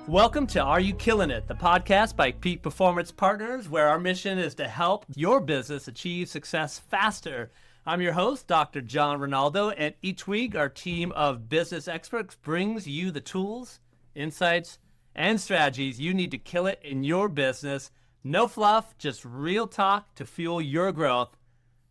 Welcome to Are You Killing It, the podcast by Peak Performance Partners, where our mission is to help your business achieve success faster. I'm your host, Dr. John Ronaldo, and each week our team of business experts brings you the tools, insights, and strategies you need to kill it in your business. No fluff, just real talk to fuel your growth.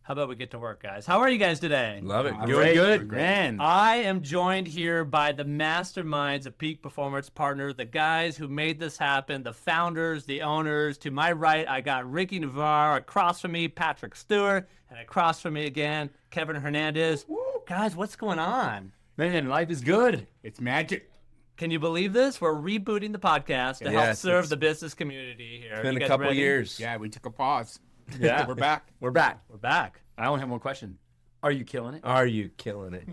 How about we get to work, guys? How are you guys today? Love it. Great. Good. Man. I am joined here by the masterminds of Peak Performance Partners, the guys who made this happen, the founders, the owners. To my right, I got Ricky Navarre. Across from me, Patrick Stewart. And across from me again, Kevin Hernandez. Woo. Guys, what's going on? Man, life is good. It's magic. Can you believe this? We're rebooting the podcast to help serve the business community here. It's been a couple years. Yeah, we took a pause. Yeah. We're back. We're back. We're back. I only have one question. Are you killing it? Are you killing it?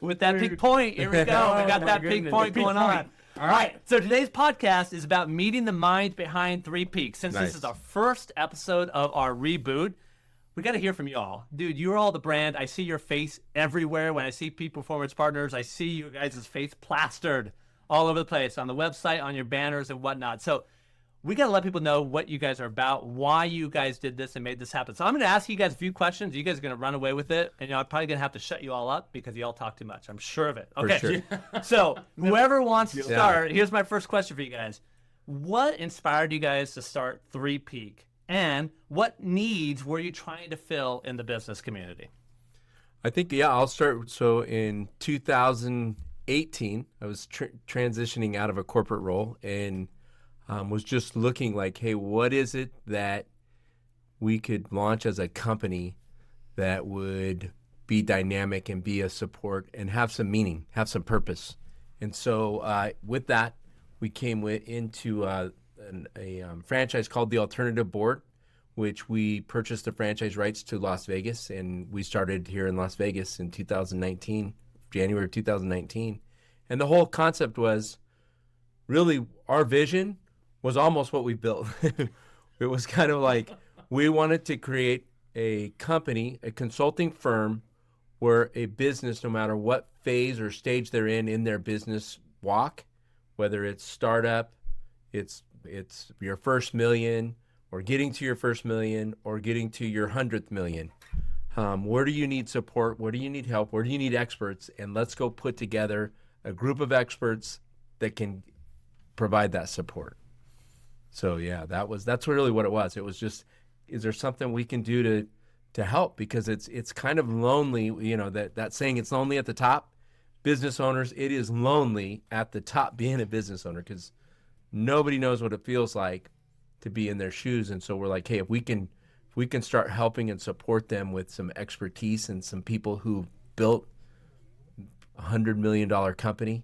With that peak point, here we go. We got that peak point going on. All right. So today's podcast is about meeting the minds behind Three Peaks. Since this is our first episode of our reboot, we got to hear from you all. Dude, you're all the brand. I see your face everywhere. When I see Peak Performance Partners, I see you guys' face plastered all over the place on the website, on your banners and whatnot. So we got to let people know what you guys are about, why you guys did this and made this happen. So I'm going to ask you guys a few questions. You guys are going to run away with it. And I'm probably going to have to shut you all up because you all talk too much. I'm sure of it. Okay. For sure. So whoever wants to start, here's my first question for you guys. What inspired you guys to start Three Peak? And what needs were you trying to fill in the business community? I think, I'll start. So in 2018, I was transitioning out of a corporate role and was just looking like, hey, what is it that we could launch as a company that would be dynamic and be a support and have some meaning, have some purpose. And so with that, we came into a franchise called the Alternative Board, which we purchased the franchise rights to Las Vegas, and we started here in Las Vegas in 2019, January of 2019. And the whole concept was really our vision was almost what we built. It was kind of like we wanted to create a company, a consulting firm, where a business, no matter what phase or stage they're in their business walk, whether it's startup, it's your first million, or getting to your first million, or getting to your 100th million. Where do you need support? Where do you need help? Where do you need experts? And let's go put together a group of experts that can provide that support. So yeah, that's really what it was. It was just, is there something we can do to help? Because it's kind of lonely, that saying, it's lonely at the top. Business owners, it is lonely at the top being a business owner because nobody knows what it feels like to be in their shoes. And so we're like, hey, if we can start helping and support them with some expertise and some people who built $100 million company,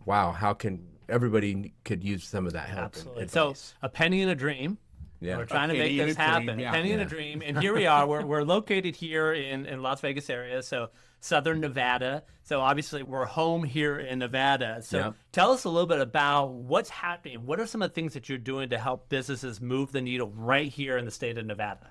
wow, how can everybody could use some of that help. Absolutely. So a penny and a dream. Yeah. We're trying to make this happen. Yeah. A penny and a dream. And here we are. We're located here in Las Vegas area, so Southern Nevada. So obviously we're home here in Nevada. So tell us a little bit about what's happening. What are some of the things that you're doing to help businesses move the needle right here in the state of Nevada?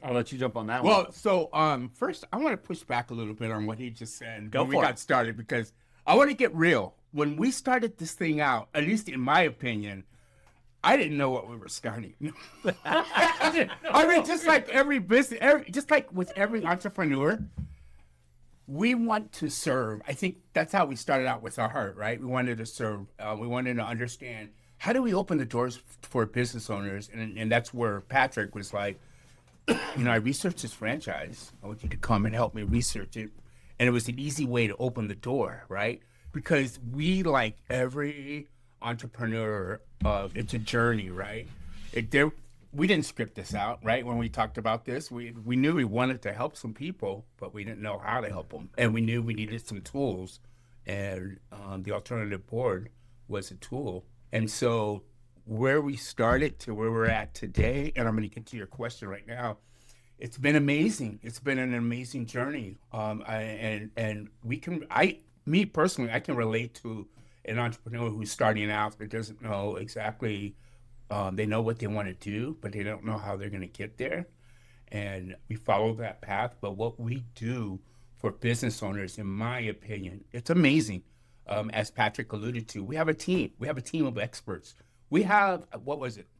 I'll let you jump on that one. Well, so first, I want to push back a little bit on what he just said when we for it. got started because I want to get real. When we started this thing out, at least in my opinion, I didn't know what we were starting. I mean, just like every business, just like with every entrepreneur, we want to serve. I think that's how we started out with our heart, right? We wanted to serve. We wanted to understand how do we open the doors for business owners, and that's where Patrick was like, I researched this franchise. I want you to come and help me research it, and it was an easy way to open the door, right? Because we, like every entrepreneur, it's a journey, right? We didn't script this out, right? When we talked about this, we knew we wanted to help some people, but we didn't know how to help them. And we knew we needed some tools, and the Alternative Board was a tool. And so where we started to where we're at today, and I'm going to get to your question right now, it's been amazing. It's been an amazing journey. Me personally, I can relate to an entrepreneur who's starting out that doesn't know exactly, they know what they want to do, but they don't know how they're going to get there. And we follow that path. But what we do for business owners, in my opinion, it's amazing. as Patrick alluded to. We have a team. We have a team of experts. We have,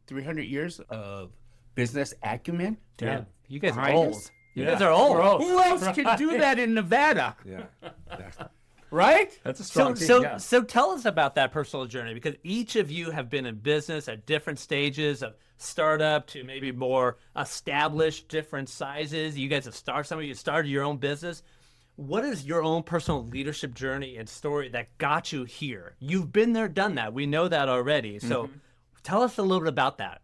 300 years of business acumen? Damn, you guys are behind old. us? You guys are old. Who else can do that in Nevada? Yeah. Right? That's a So, strong team. so, yeah. so tell us about that personal journey, because each of you have been in business at different stages of startup to maybe more established, different sizes. You guys have started, some of you started your own business. What is your own personal leadership journey and story that got you here? You've been there, done that. We know that already. So tell us a little bit about that.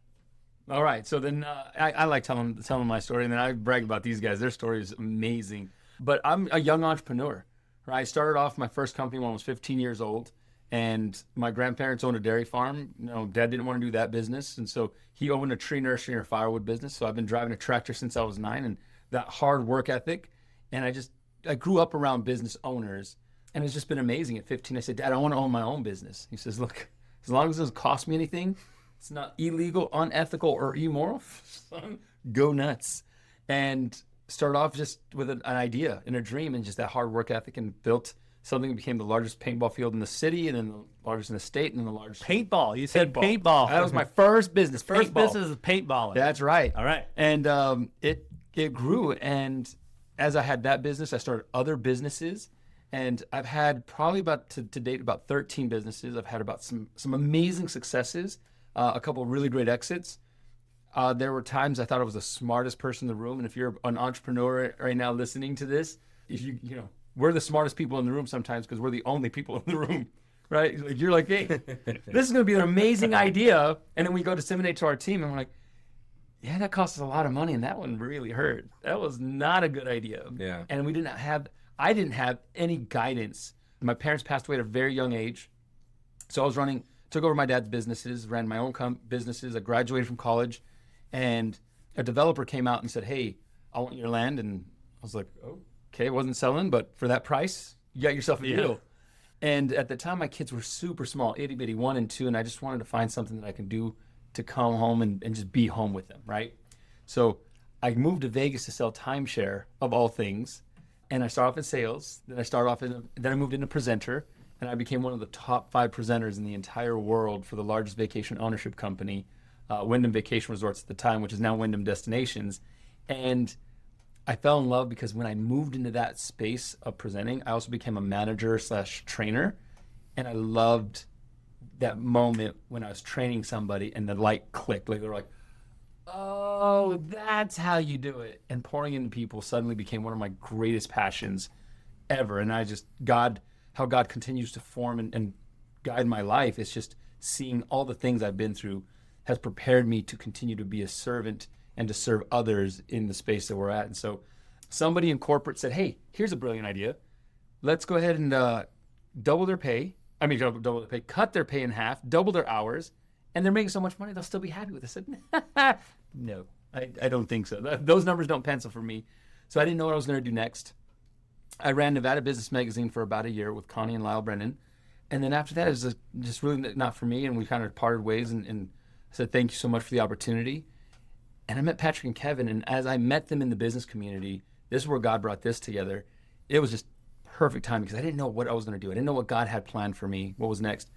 All right. So then I like telling my story, and then I brag about these guys. Their story is amazing. But I'm a young entrepreneur. Right? I started off my first company when I was 15 years old, and my grandparents owned a dairy farm. Dad didn't want to do that business, and so he owned a tree nursery and a firewood business. So I've been driving a tractor since I was 9, and that hard work ethic. And I grew up around business owners, and it's just been amazing. At 15, I said, Dad, I want to own my own business. He says, look, as long as it doesn't cost me anything, it's not illegal, unethical, or immoral, son, go nuts. And started off just with an idea and a dream and just that hard work ethic, and built something that became the largest paintball field in the city, and then the largest in the state, and then the largest. Paintball. You said paintball. That was my first business. First paintball. business is paintballing. That's right. All right. And it grew, and as I had that business, I started other businesses, and I've had probably about to date about 13 businesses. I've had about some amazing successes, a couple of really great exits. There were times I thought I was the smartest person in the room, and if you're an entrepreneur right now listening to this, if we're the smartest people in the room sometimes because we're the only people in the room, right? You're like, hey, this is going to be an amazing idea, and then we go disseminate to our team, and we're like, yeah, that cost us a lot of money, and that one really hurt. That was not a good idea. Yeah. And I didn't have any guidance. My parents passed away at a very young age, so I took over my dad's businesses, ran my own businesses. I graduated from college, and a developer came out and said, hey, I want your land. And I was like, oh, okay, it wasn't selling, but for that price, you got yourself a deal. And at the time, my kids were super small, itty bitty, 1 and 2, and I just wanted to find something that I can do to come home and just be home with them, right? So I moved to Vegas to sell timeshare, of all things, and I started off in sales. Then I moved into presenter, and I became one of the top 5 presenters in the entire world for the largest vacation ownership company, Wyndham Vacation Resorts at the time, which is now Wyndham Destinations. And I fell in love because when I moved into that space of presenting, I also became a manager / trainer, and I loved that moment when I was training somebody and the light clicked. Like they were like, oh, that's how you do it. And pouring into people suddenly became one of my greatest passions ever. And how God continues to form and guide my life. It's just seeing all the things I've been through has prepared me to continue to be a servant and to serve others in the space that we're at. And so somebody in corporate said, hey, here's a brilliant idea. Let's go ahead and double their pay, cut their pay in half, double their hours, and they're making so much money, they'll still be happy with it. I said, no, I don't think so. Those numbers don't pencil for me. So I didn't know what I was going to do next. I ran Nevada Business Magazine for about a year with Connie and Lyle Brennan. And then after that, it was just really not for me, and we kind of parted ways and said, thank you so much for the opportunity. And I met Patrick and Kevin, and as I met them in the business community, this is where God brought this together. It was just perfect time because I didn't know what I was going to do. I didn't know what God had planned for me, what was next.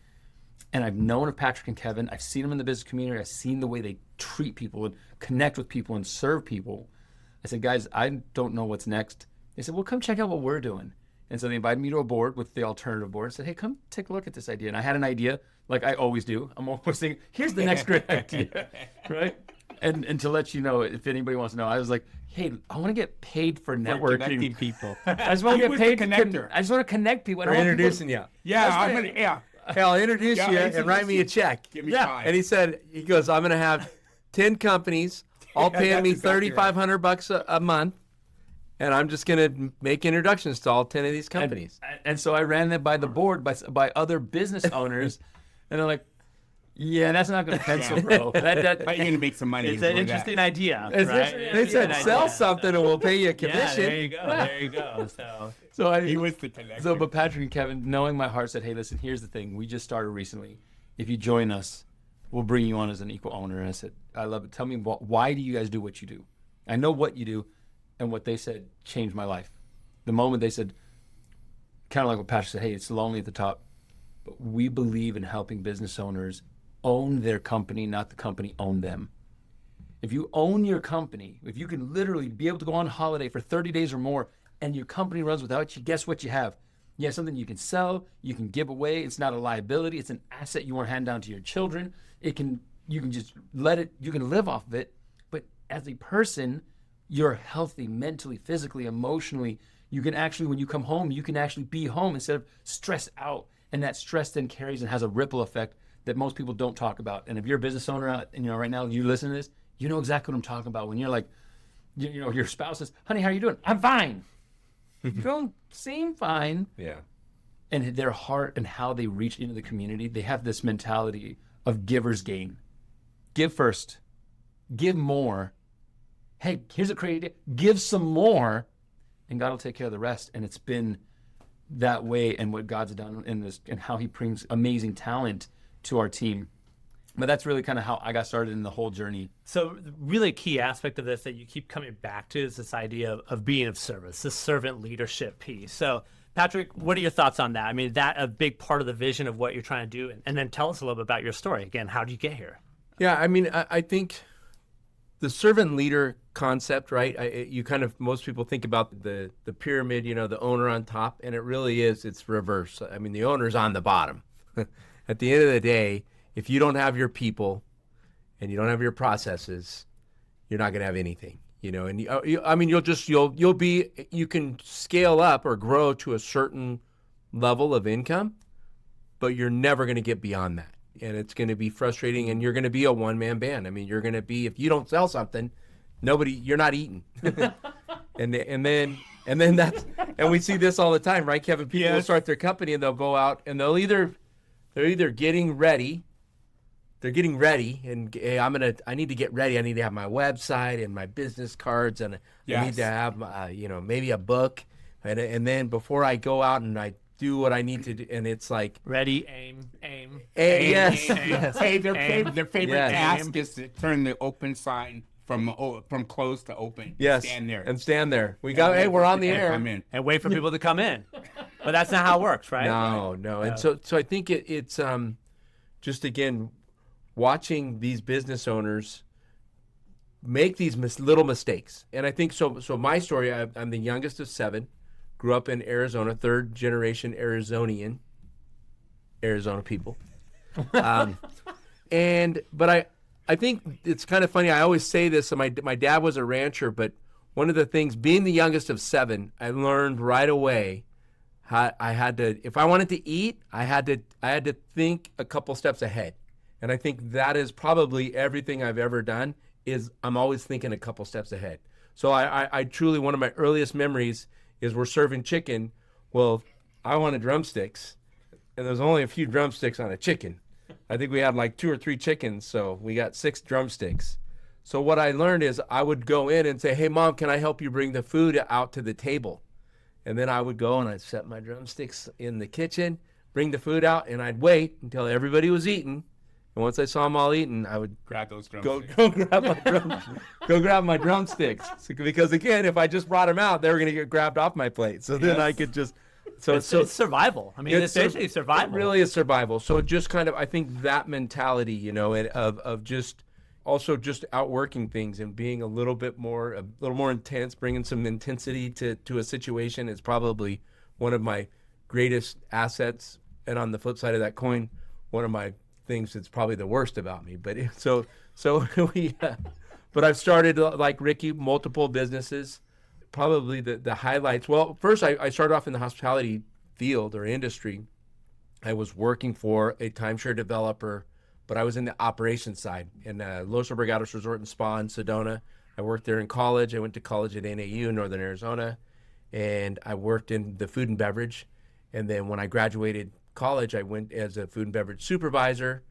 And I've known of Patrick and Kevin. I've seen them in the business community. I've seen the way they treat people and connect with people and serve people. I said, guys, I don't know what's next. They said, well, come check out what we're doing. And so they invited me to a board with the alternative board and said, hey, come take a look at this idea. And I had an idea, like I always do. I'm always thinking, here's the next great idea, right? And to let you know, if anybody wants to know, I was like, hey, I want to get paid for networking. Connecting people. I just want to get paid connector. I just want to connect people. We're introducing you. Yeah, Hey, I'll introduce you and write me a check. Give me 5. And he goes, I'm going to have 10 companies, all paying me exactly $3,500 a month. And I'm just going to make introductions to all 10 of these companies. And so I ran that by the board, by other business owners. And they're like, yeah, that's not going to pencil, bro. But you're going to make some money. It's an interesting idea, right? They said, sell something and we'll pay you a commission. Yeah, there you go. There you go. He was the connector. So, but Patrick and Kevin, knowing my heart, said, hey, listen, here's the thing. We just started recently. If you join us, we'll bring you on as an equal owner. And I said, I love it. Tell me, why do you guys do what you do? I know what you do. And what they said changed my life. The moment they said, kind of like what Patrick said, hey, it's lonely at the top. but we believe in helping business owners own their company, not the company own them. If you own your company, if you can literally be able to go on holiday for 30 days or more and your company runs without you, guess what you have? You have something you can sell, you can give away. It's not a liability. It's an asset you want to hand down to your children. You can just let it, you can live off of it. But as a person, you're healthy mentally, physically, emotionally. You can actually, when you come home, you can actually be home instead of stressed out. And that stress then carries and has a ripple effect that most people don't talk about. And if you're a business owner, and right now you listen to this, you know exactly what I'm talking about. When you're like, your spouse says, "Honey, how are you doing?" "I'm fine." You don't seem fine. Yeah. And their heart and how they reach into the community, they have this mentality of giver's gain. Give first, give more. Hey, here's a great idea. Give some more, and God will take care of the rest. And it's been that way, and what God's done in this, and how He brings amazing talent to our team. But that's really kind of how I got started in the whole journey. So really a key aspect of this that you keep coming back to is this idea of being of service, this servant leadership piece. So Patrick, what are your thoughts on that? I mean, that a big part of the vision of what you're trying to do, and then tell us a little bit about your story. Again, how did you get here? Yeah, I mean, I think the servant leader concept, right? Most people think about the pyramid, the owner on top, and it really is, it's reverse. I mean, the owner's on the bottom. At the end of the day, if you don't have your people and you don't have your processes, you're not going to have anything, and you can scale up or grow to a certain level of income, but you're never going to get beyond that. And it's going to be frustrating, and you're going to be a one-man band. I mean, you're going to be, if you don't sell something, you're not eating. and then we see this all the time, right, Kevin? People will start their company and they'll go out and they're either getting ready. They're getting ready, and hey, I need to get ready. I need to have my website and my business cards, and I need to have, maybe a book, and then before I go out and I do what I need to do, and it's like ready, aim. Yes. Hey, their favorite Yes. task is to turn the open sign from closed to open. Yes, stand there. We're on the air. I'm in. And wait for people to come in. But that's not how it works, right? No. And so I think it's just, again, watching these business owners make these little mistakes. And I think so my story, I'm the youngest of 7, grew up in Arizona, 3rd generation Arizona people. But I think it's kind of funny. I always say this, and my dad was a rancher, but one of the things, being the youngest of 7, I learned right away how I had to, if I wanted to eat, I had to think a couple steps ahead. And I think that is probably everything I've ever done, is I'm always thinking a couple steps ahead. So I truly, one of my earliest memories is we're serving chicken. Well, I wanted drumsticks, and there's only a few drumsticks on a chicken. I think we had like 2 or 3 chickens, so we got 6 drumsticks. So what I learned is I would go in and say, "Hey, Mom, can I help you bring the food out to the table?" And then I would go and I'd set my drumsticks in the kitchen, bring the food out, and I'd wait until everybody was eating. And once I saw them all eating, I would Grab those drumsticks. go grab my drumsticks. Because again, if I just brought them out, they were going to get grabbed off my plate. So then I could just. So it's survival. I mean, it's basically survival. It really is survival. So it just kind of, I think that mentality, of just also just outworking things and being a little more intense, bringing some intensity to a situation is probably one of my greatest assets. And on the flip side of that coin, one of my things that's probably the worst about me. But but I've started, like Ricky, multiple businesses. Probably the highlights. Well, first I started off in the hospitality field or industry. I was working for a timeshare developer, but I was in the operations side in Los Obligados Resort and Spa in Sedona. I worked there in college. I went to college at NAU in Northern Arizona, and I worked in the food and beverage. And then when I graduated college, I went as a food and beverage supervisor,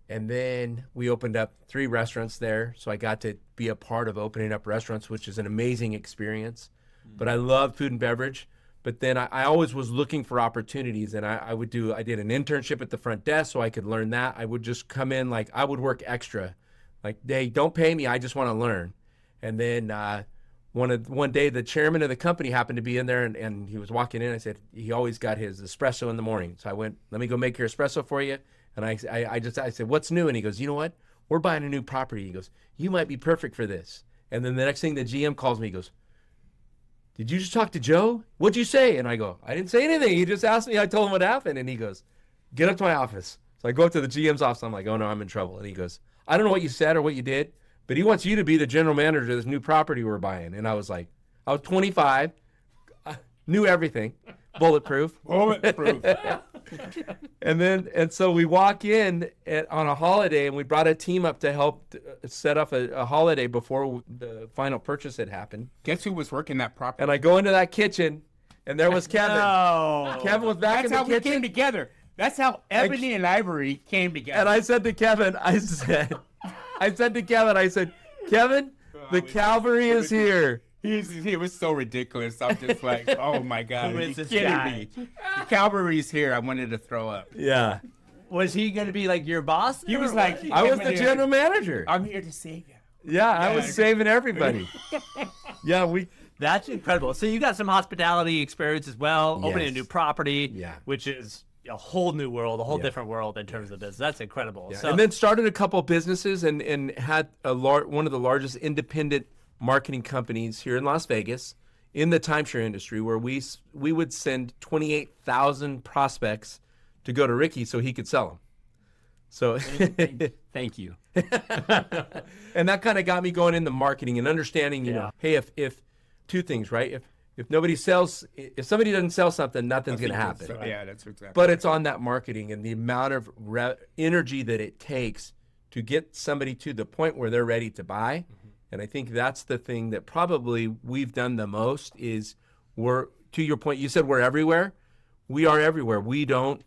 and then we opened up 3 restaurants there. So I got to be a part of opening up restaurants, which is an amazing experience. But I loved food and beverage. But then I always was looking for opportunities, and I did an internship at the front desk so I could learn that. I would just come in, like I would work extra, like, hey, don't pay me, I just want to learn. And then one day the chairman of the company happened to be in there, and he was walking in. I said, he always got his espresso in the morning. So I went, let me go make your espresso for you. And I said, what's new? And he goes, you know what? We're buying a new property. He goes, you might be perfect for this. And then the next thing, the GM calls me. He goes, did you just talk to Joe? What'd you say? And I go, I didn't say anything. He just asked me. I told him what happened. And he goes, get up to my office. So I go up to the GM's office. I'm like, oh no, I'm in trouble. And he goes, I don't know what you said or what you did, but he wants you to be the general manager of this new property we're buying. And I was like, I was 25, knew everything, bulletproof. Bulletproof. And so we walk in on a holiday, and we brought a team up to help set up a holiday before the final purchase had happened. Guess who was working that property? And I go into that kitchen, and there was Kevin. No. Kevin was back in the kitchen. That's how we came together. That's how Ebony and Ivory came together. And I said to Kevin, I said, Kevin, the cavalry is here. He was so ridiculous. I'm just like, oh my God. Who Are is you this kidding guy? me? The cavalry's here. I wanted to throw up. Yeah. Was he going to be like your boss? He was or like, what? I was the general manager. I'm here to save you. Yeah, I was saving everybody. Yeah, That's incredible. So you got some hospitality experience as well, opening a Yes. new property, Yeah. which is a whole new world, a whole different world in terms of business. That's incredible. Yeah. So, And then started a couple businesses and had one of the largest independent marketing companies here in Las Vegas in the timeshare industry, where we would send 28,000 prospects to go to Ricky so he could sell them. So, Thank you. and that kind of got me going into marketing and understanding, you know, hey, if two things, right? If nobody sells, if somebody doesn't sell something, nothing's going to happen. Yeah, that's exactly. But it's on that marketing and the amount of energy that it takes to get somebody to the point where they're ready to buy. Mm-hmm. And I think that's the thing that probably we've done the most is to your point, you said we're everywhere. We are everywhere. We don't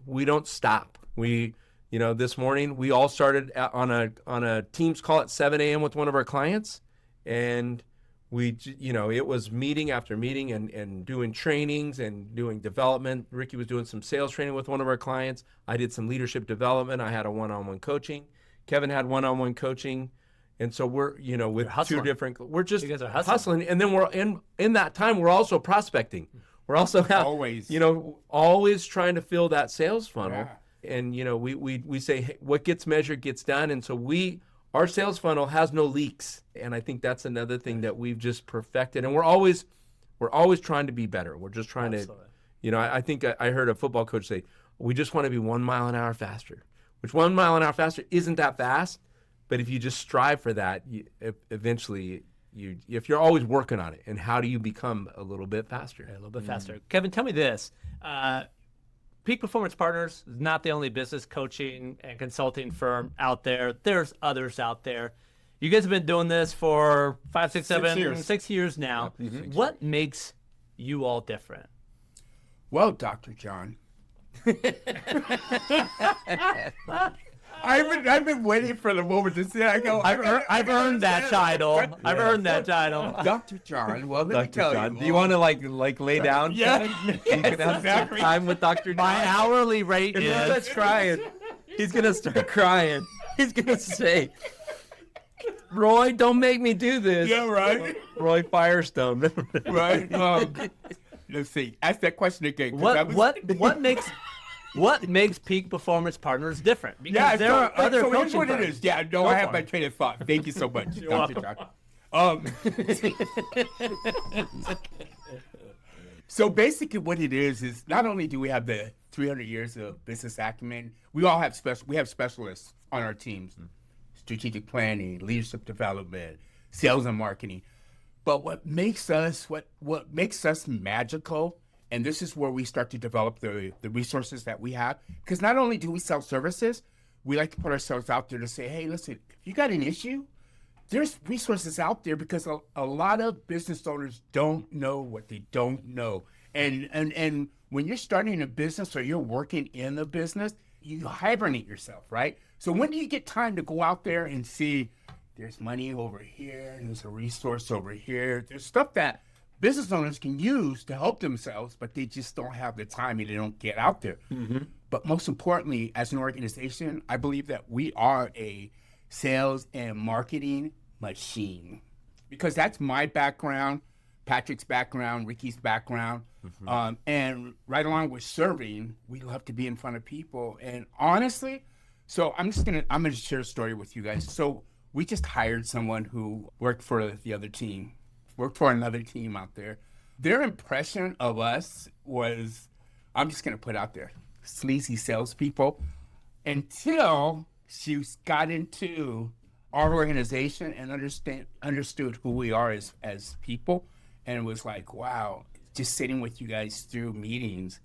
stop. This morning we all started on a Teams call at 7 a.m. with one of our clients, and it was meeting after meeting and doing trainings and doing development. Ricky was doing some sales training with one of our clients. I did some leadership development. I had a one-on-one coaching. Kevin had one-on-one coaching. And so we're, with two different, we're just you guys are hustling. And then we're in that time, we're also prospecting. We're also always trying to fill that sales funnel. Yeah. And, we say, hey, what gets measured gets done. And so our sales funnel has no leaks. And I think that's another thing that we've just perfected. And we're always trying to be better. We're just trying to, I think I heard a football coach say, we just want to be 1 mile an hour faster, which 1 mile an hour faster isn't that fast. But if you just strive for that, eventually, if you're always working on it, and how do you become a little bit faster? A little bit faster. Kevin, tell me this. Peak Performance Partners is not the only business coaching and consulting firm out there. There's others out there. You guys have been doing this for 5, 6, 7, 6 years now. Mm-hmm. What makes you all different? Well, Dr. John. I've been waiting for the moment to say. I go. I've earned that title. I've earned that title. Dr. John. Well, let me tell you. Do you want to like lay down? Yeah. You can have some time with Dr. John. My hourly rate If is. he starts crying, he's gonna start crying. He's gonna say, "Roy, don't make me do this." Yeah, right. Roy Firestone. Right. Let's see. Ask that question again. What makes Peak Performance Partners different? Because there are other so here's coaching what firms. it is. Yeah, no, I have my train of thought. Thank you so much, Dr. John. So basically, what it is not only do we have the 300 years of business acumen, we have specialists on our teams, strategic planning, leadership development, sales and marketing. But what makes us magical. And this is where we start to develop the resources that we have. Because not only do we sell services, we like to put ourselves out there to say, hey, listen, if you got an issue, there's resources out there because a lot of business owners don't know what they don't know. And when you're starting a business or you're working in a business, you hibernate yourself, right? So when do you get time to go out there and see there's money over here, and there's a resource over here, there's stuff that business owners can use to help themselves, but they just don't have the time and they don't get out there. Mm-hmm. But most importantly, as an organization, I believe that we are a sales and marketing machine because that's my background. Patrick's background, Ricky's background, and right along with serving, we love to be in front of people. And honestly, so I'm gonna share a story with you guys. So we just hired someone who worked for the other team, worked for another team out there. Their impression of us was, I'm just gonna put out there, sleazy salespeople, until she got into our organization and understood who we are as people, and it was like, wow, just sitting with you guys through meetings,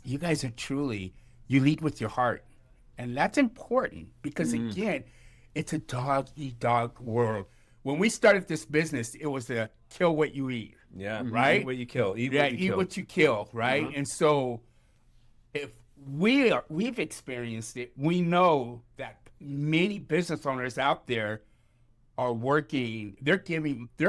you guys are truly, you lead with your heart, and that's important because again, it's a dog-eat-dog world. When we started this business, it was a kill what you eat. Yeah. Right? Eat what you kill. Eat What you kill, right? And so if we've experienced it, we know that many business owners out there are working, they're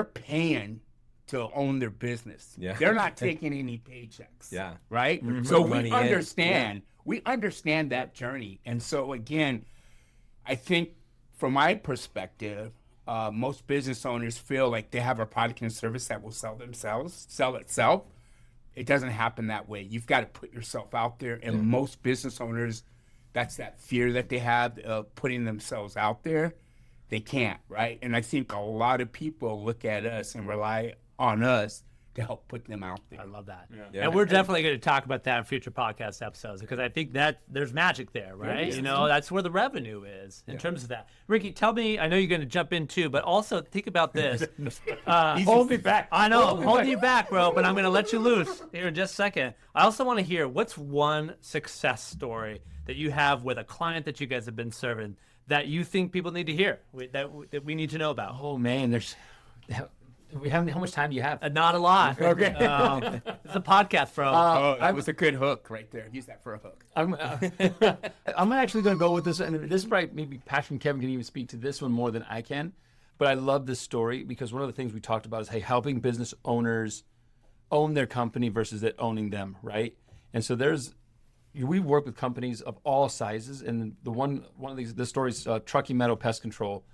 paying to own their business. Yeah. They're not taking any paychecks. Yeah. Right? So we understand that journey. And so again, I think from my perspective, most business owners feel like they have a product and service that will sell itself. It doesn't happen that way. You've got to put yourself out there. And most business owners, that's that fear that they have of putting themselves out there. They can't, right? And I think a lot of people look at us and rely on us to help put them out there. I love that. Yeah. And we're definitely going to talk about that in future podcast episodes because I think that there's magic there, right? is. You know, that's where the revenue is in terms of that. Ricky, tell me, I know you're going to jump in too, but also think about this. Hold me back. I know, I'm holding you back, bro, but I'm going to let you loose here in just a second. I also want to hear what's one success story that you have with a client that you guys have been serving that you think people need to hear, that we need to know about? Oh man, how much time do you have? Not a lot. Okay. It's a podcast, bro. That was a good hook right there. Use that for a hook. I'm actually going to go with this, and this is probably maybe Patrick and Kevin can even speak to this one more than I can. But I love this story because one of the things we talked about is helping business owners own their company versus it owning them, right? And so we work with companies of all sizes, and one of this story is Truckee Meadow Pest Control.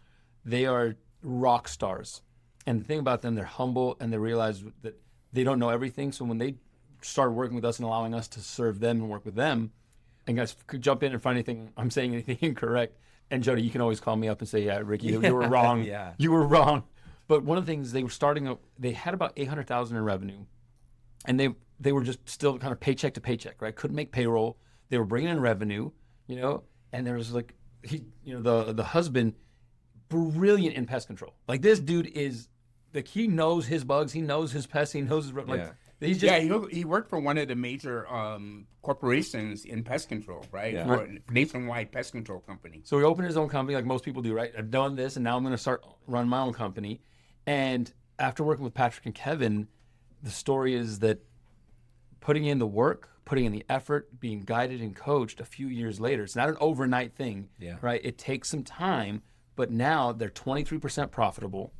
They are rock stars. And the thing about them, they're humble and they realize that they don't know everything. So when they started working with us and allowing us to serve them and work with them, and guys could jump in if I'm saying anything incorrect. And Jody, you can always call me up and say, yeah, Ricky, you were wrong. Yeah. You were wrong. But one of the things, they had about $800,000 in revenue, and they were just still kind of paycheck to paycheck, right? Couldn't make payroll. They were bringing in revenue, and there was like, the husband, brilliant in pest control. Like this dude is, like he knows his bugs, he knows his pests, he knows his he's just, he worked for one of the major corporations in pest control, right? Yeah. For a nationwide pest control company. So he opened his own company like most people do, right? I've done this and now I'm going to start run my own company. And after working with Patrick and Kevin, the story is that putting in the work, putting in the effort, being guided and coached a few years later, it's not an overnight thing, right? It takes some time, but now they're 23% profitable,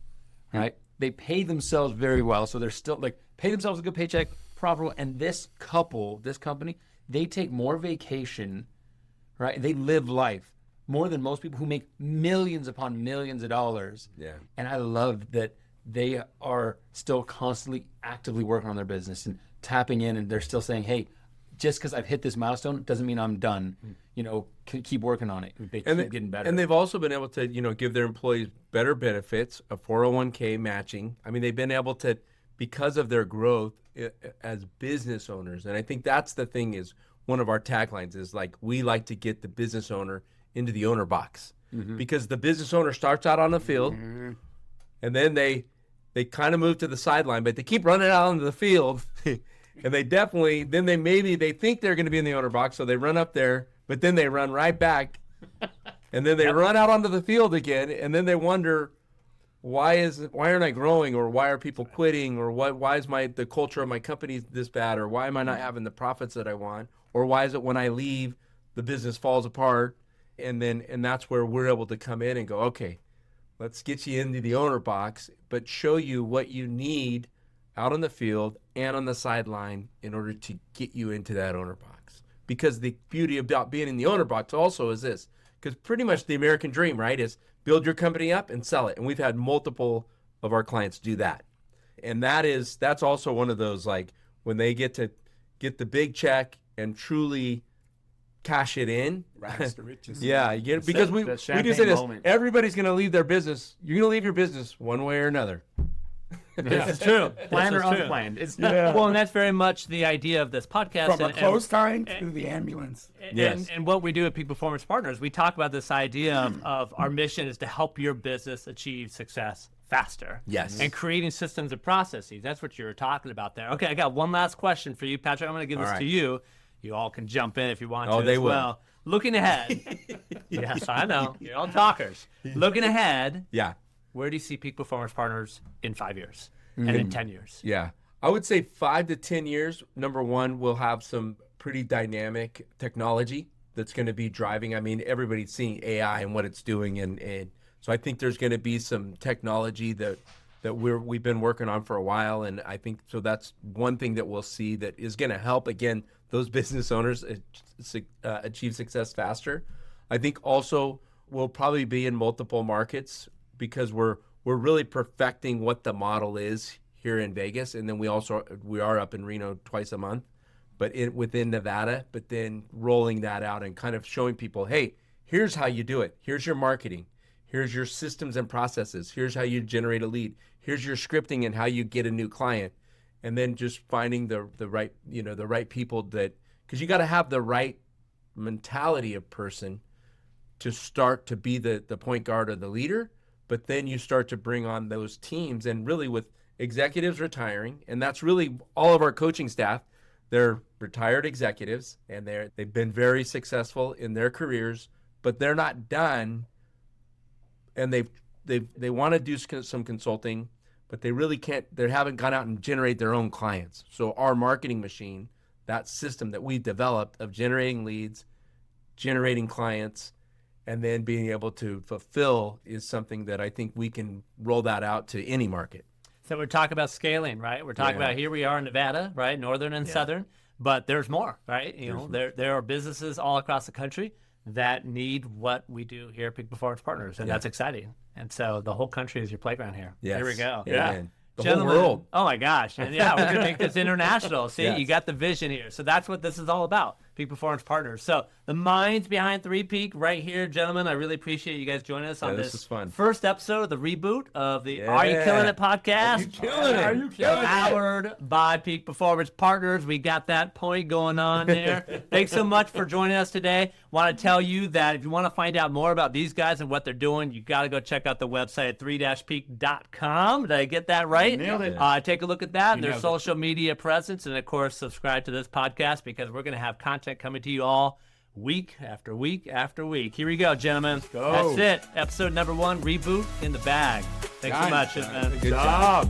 right? They pay themselves very well, so they're still pay themselves a good paycheck, profitable. And this company, they take more vacation, right? They live life more than most people who make millions upon millions of dollars. Yeah. And I love that they are still constantly actively working on their business and tapping in, and they're still saying, hey, just because I've hit this milestone doesn't mean I'm done. Keep working on it. They keep getting better. And they've also been able to, give their employees better benefits, a 401k matching. I mean, they've been able to, because of their growth as business owners. And I think that's the thing is one of our taglines is we like to get the business owner into the owner box because the business owner starts out on the field and then they kind of move to the sideline, but they keep running out onto the field. And they definitely, then they think they're going to be in the owner box, so they run up there, but then they run right back, and then they run out onto the field again, and then they wonder, why aren't I growing, or why are people quitting, or why is the culture of my company this bad, or why am I not having the profits that I want, or why is it when I leave the business falls apart, and that's where we're able to come in and go, okay, let's get you into the owner box, but show you what you need out on the field and on the sideline in order to get you into that owner box. Because the beauty about being in the owner box also is this, because pretty much the American dream, right, is build your company up and sell it. And we've had multiple of our clients do that. And that's also one of those, like, when they get to get the big check and truly cash it in. Rags to riches. Yeah, you get it, because we do say this. moment. Everybody's going to leave their business. You're going to leave your business one way or another. This is true. Planned or This is true. unplanned. It's Well, and that's very much the idea of this podcast. From a close time to the ambulance. Yes. And what we do at Peak Performance Partners, we talk about this idea of our mission is to help your business achieve success faster. Yes. And creating systems and processes. That's what you were talking about there. Okay, I got one last question for you, Patrick. I'm going to give this right. to you. You all can jump in if you want Oh, to they as will. well. Looking ahead. Yes, I know. You're all talkers. Looking ahead, Yeah. where do you see Peak Performance Partners in 5 years and in 10 years? Yeah. I would say 5 to 10 years. Number one, we'll have some pretty dynamic technology that's going to be driving. I mean, everybody's seeing AI and what it's doing. And so I think there's going to be some technology that we've been working on for a while. And I think so that's one thing that we'll see that is going to help, again, those business owners achieve success faster. I think also we'll probably be in multiple markets because we're really perfecting what the model is here in Vegas. And then we are up in Reno twice a month, but within Nevada, but then rolling that out and kind of showing people, hey, here's how you do it. Here's your marketing. Here's your systems and processes. Here's how you generate a lead. Here's your scripting and how you get a new client. And then just finding the right people because you got to have the right mentality of person to start to be the point guard or the leader. But then you start to bring on those teams, and really with executives retiring, and that's really all of our coaching staff. They're retired executives, and they've been very successful in their careers, but they're not done. And they want to do some consulting, but they really can't. They haven't gone out and generate their own clients. So our marketing machine, that system that we developed of generating leads, generating clients, and then being able to fulfill is something that I think we can roll that out to any market. So we're talking about scaling, right? We're talking about here we are in Nevada, right? Northern and southern, but there's more, right? There are businesses all across the country that need what we do here at Peak Performance Partners, and that's exciting. And so the whole country is your playground here. Yes. Here we go. Amen. The Gentlemen, whole world. Oh my gosh. And yeah, we're going to make this international. See, Yes. you got the vision here. So that's what this is all about, Peak Performance Partners. So the minds behind 3 Peak right here, gentlemen. I really appreciate you guys joining us on this is fun. first episode of the reboot of the Are You Killing It podcast. Are you killing it? Are you killing it? Powered by Peak Performance Partners. We got that point going on there. Thanks so much for joining us today. Want to tell you that if you want to find out more about these guys and what they're doing, you got to go check out the website at 3-peak.com. Did I get that right? Nailed it. Take a look at that, their nailed it. social media presence, and of course, subscribe to this podcast because we're going to have content coming to you all week after week after week. Here we go, gentlemen. Go. That's it. Episode number 1, reboot in the bag. Thanks so Done. much, man. Good job.